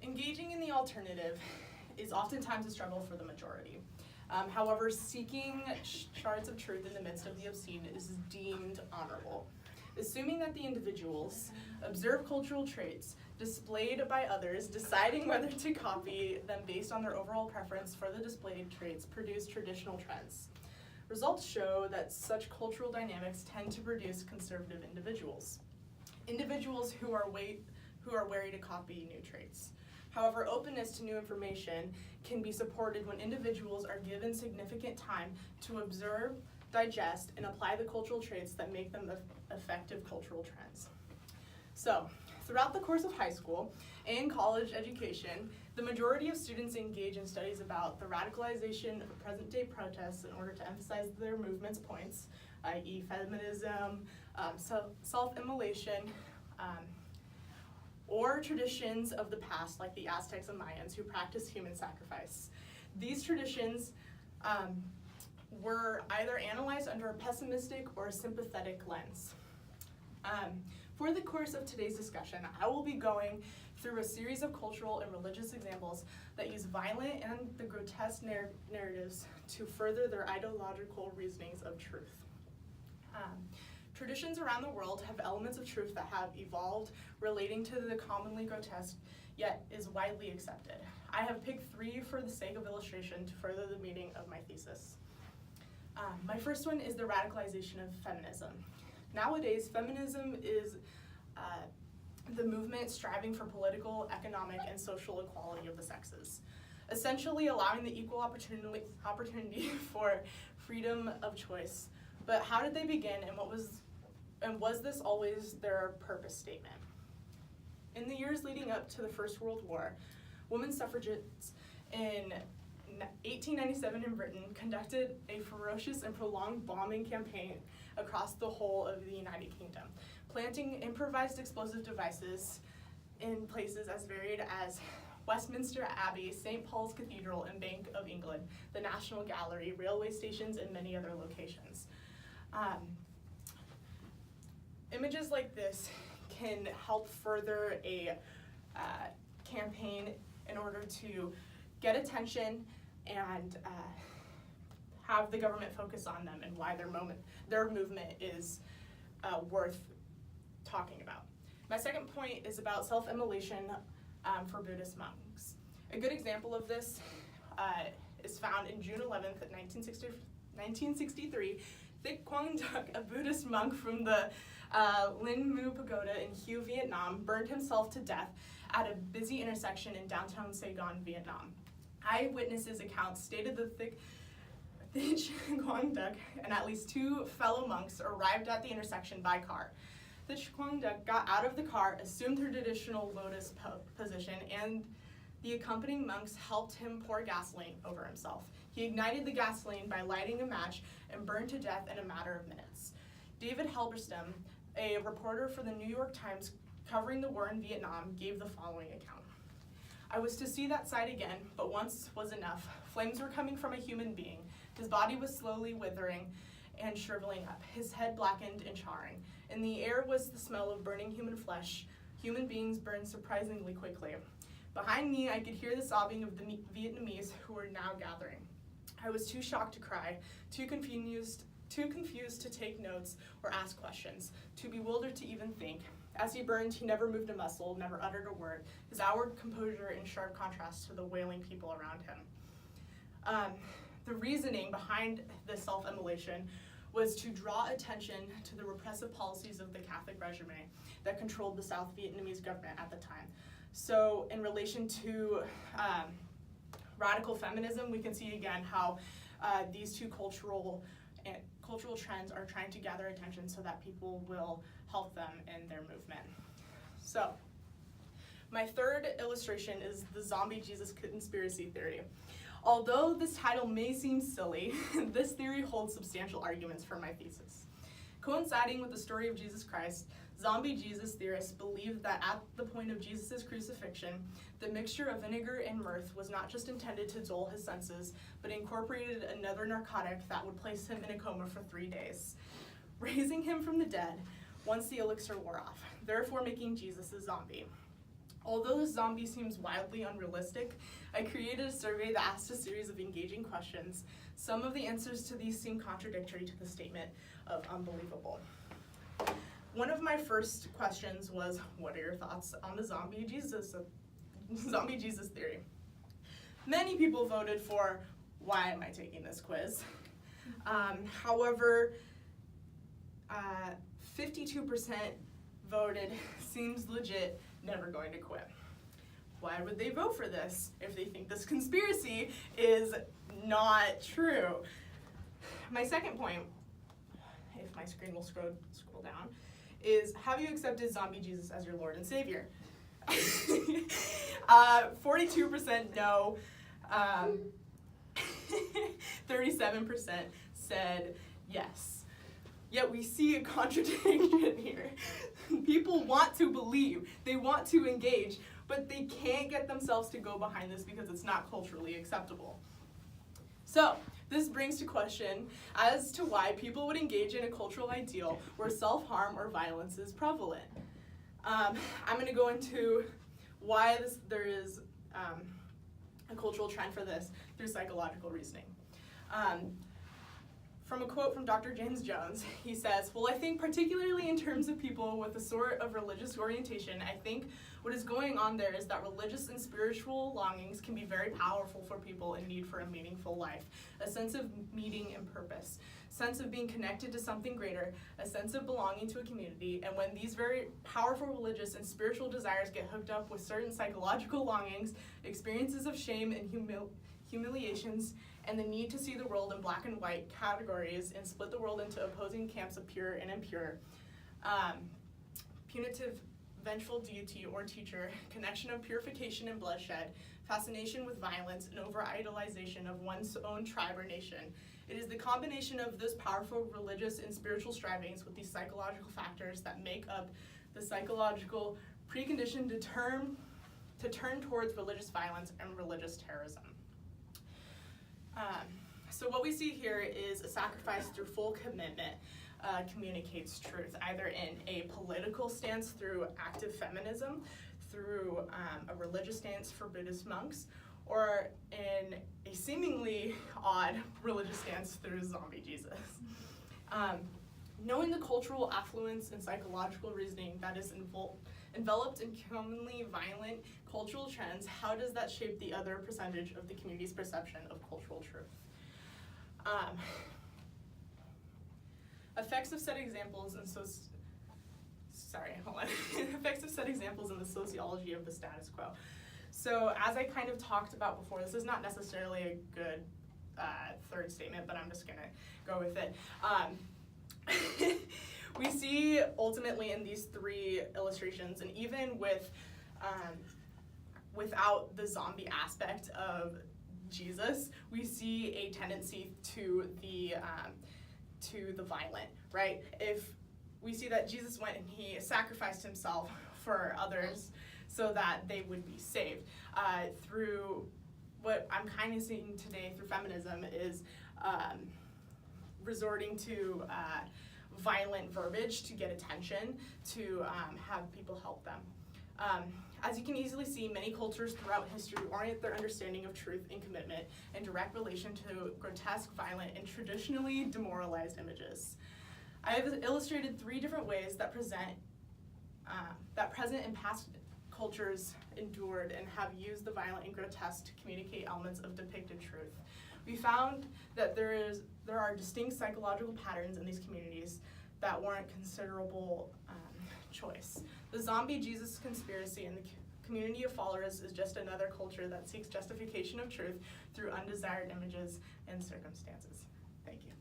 Engaging in the alternative is oftentimes a struggle for the majority. However, seeking shards of truth in the midst of the obscene is deemed honorable. Assuming that the individuals observe cultural traits displayed by others, deciding whether to copy them based on their overall preference for the displayed traits, produce traditional trends. Results show that such cultural dynamics tend to produce conservative individuals. Individuals who are wary to copy new traits. However, openness to new information can be supported when individuals are given significant time to observe, digest, and apply the cultural traits that make them effective cultural trends. So, throughout the course of high school and college education, the majority of students engage in studies about the radicalization of present-day protests in order to emphasize their movement's points, i.e. feminism, self-immolation, or traditions of the past like the Aztecs and Mayans who practiced human sacrifice. These traditions were either analyzed under a pessimistic or a sympathetic lens. For the course of today's discussion, I will be going through a series of cultural and religious examples that use violent and the grotesque narratives to further their ideological reasonings of truth. Traditions around the world have elements of truth that have evolved relating to the commonly grotesque, yet is widely accepted. I have picked 3 for the sake of illustration to further the meaning of my thesis. My first one is the radicalization of feminism. Nowadays, feminism is the movement striving for political, economic, and social equality of the sexes, essentially allowing the equal opportunity for freedom of choice. But how did they begin, and was this always their purpose statement? In the years leading up to the First World War, women suffragists in 1897 in Britain conducted a ferocious and prolonged bombing campaign across the whole of the United Kingdom, planting improvised explosive devices in places as varied as Westminster Abbey, St. Paul's Cathedral, and Bank of England, the National Gallery, railway stations, and many other locations. Images like this can help further a campaign in order to get attention and have the government focus on them and why their movement is worth talking about. My second point is about self-immolation for Buddhist monks. A good example of this is found in June 11th, 1963. Thich Quang Duc, a Buddhist monk from the Linh Mu Pagoda in Hue, Vietnam, burned himself to death at a busy intersection in downtown Saigon, Vietnam. Eyewitnesses' accounts stated that Thich Quang Duc and at least 2 fellow monks arrived at the intersection by car. Thich Quang Duc got out of the car, assumed her traditional lotus position, and the accompanying monks helped him pour gasoline over himself. He ignited the gasoline by lighting a match and burned to death in a matter of minutes. David Halberstam, a reporter for the New York Times covering the war in Vietnam, gave the following account. I was to see that sight again, but once was enough. Flames were coming from a human being. His body was slowly withering and shriveling up, his head blackened and charring. In the air was the smell of burning human flesh. Human beings burned surprisingly quickly. Behind me, I could hear the sobbing of the Vietnamese who were now gathering. I was too shocked to cry, too confused to take notes or ask questions, too bewildered to even think. As he burned, he never moved a muscle, never uttered a word, his outward composure in sharp contrast to the wailing people around him. The reasoning behind this self-immolation was to draw attention to the repressive policies of the Catholic regime that controlled the South Vietnamese government at the time. So in relation to radical feminism, we can see again how these 2 cultural trends are trying to gather attention so that people will help them in their movement. So, my third illustration is the zombie Jesus conspiracy theory. Although this title may seem silly, this theory holds substantial arguments for my thesis. Coinciding with the story of Jesus Christ, zombie Jesus theorists believed that at the point of Jesus' crucifixion, the mixture of vinegar and mirth was not just intended to dull his senses, but incorporated another narcotic that would place him in a coma for 3 days, raising him from the dead once the elixir wore off, therefore making Jesus a zombie. Although the zombie seems wildly unrealistic, I created a survey that asked a series of engaging questions. Some of the answers to these seem contradictory to the statement of unbelievable. One of my first questions was, what are your thoughts on the zombie Jesus theory? Many people voted for, why am I taking this quiz? However, 52% voted, seems legit, never going to quit. Why would they vote for this if they think this conspiracy is not true? My second point, if my screen will scroll down, is, have you accepted zombie Jesus as your Lord and Savior? 42% no. 37% said yes. Yet we see a contradiction here. People want to believe, they want to engage, but they can't get themselves to go behind this because it's not culturally acceptable. So, this brings to question as to why people would engage in a cultural ideal where self-harm or violence is prevalent. I'm going to go into why there is a cultural trend for this through psychological reasoning. From a quote from Dr. James Jones, he says, well, I think particularly in terms of people with a sort of religious orientation, I think what is going on there is that religious and spiritual longings can be very powerful for people in need for a meaningful life, a sense of meaning and purpose, sense of being connected to something greater, a sense of belonging to a community, and when these very powerful religious and spiritual desires get hooked up with certain psychological longings, experiences of shame and humiliations, and the need to see the world in black and white categories and split the world into opposing camps of pure and impure, punitive, vengeful deity or teacher, connection of purification and bloodshed, fascination with violence, and over-idolization of one's own tribe or nation. It is the combination of those powerful religious and spiritual strivings with these psychological factors that make up the psychological precondition to turn towards religious violence and religious terrorism. So what we see here is a sacrifice through full commitment communicates truth, either in a political stance through active feminism, through a religious stance for Buddhist monks, or in a seemingly odd religious stance through zombie Jesus. Knowing the cultural affluence and psychological reasoning that is enveloped in commonly violent cultural trends, how does that shape the other percentage of the community's perception of cultural truth? Effects of said examples in effects of said examples in the sociology of the status quo. So as I kind of talked about before, this is not necessarily a good third statement, but I'm just gonna go with it. We see ultimately in these three illustrations, and even with without the zombie aspect of Jesus, we see a tendency to the violent, right? If we see that Jesus went and he sacrificed himself for others so that they would be saved. Through what I'm kind of seeing today through feminism is resorting to violent verbiage to get attention, to have people help them. As you can easily see, many cultures throughout history orient their understanding of truth and commitment in direct relation to grotesque, violent, and traditionally demoralized images. I have illustrated 3 different ways that present and past cultures endured and have used the violent and grotesque to communicate elements of depicted truth. We found that there are distinct psychological patterns in these communities that warrant considerable choice. The zombie Jesus conspiracy and the community of followers is just another culture that seeks justification of truth through undesired images and circumstances. Thank you.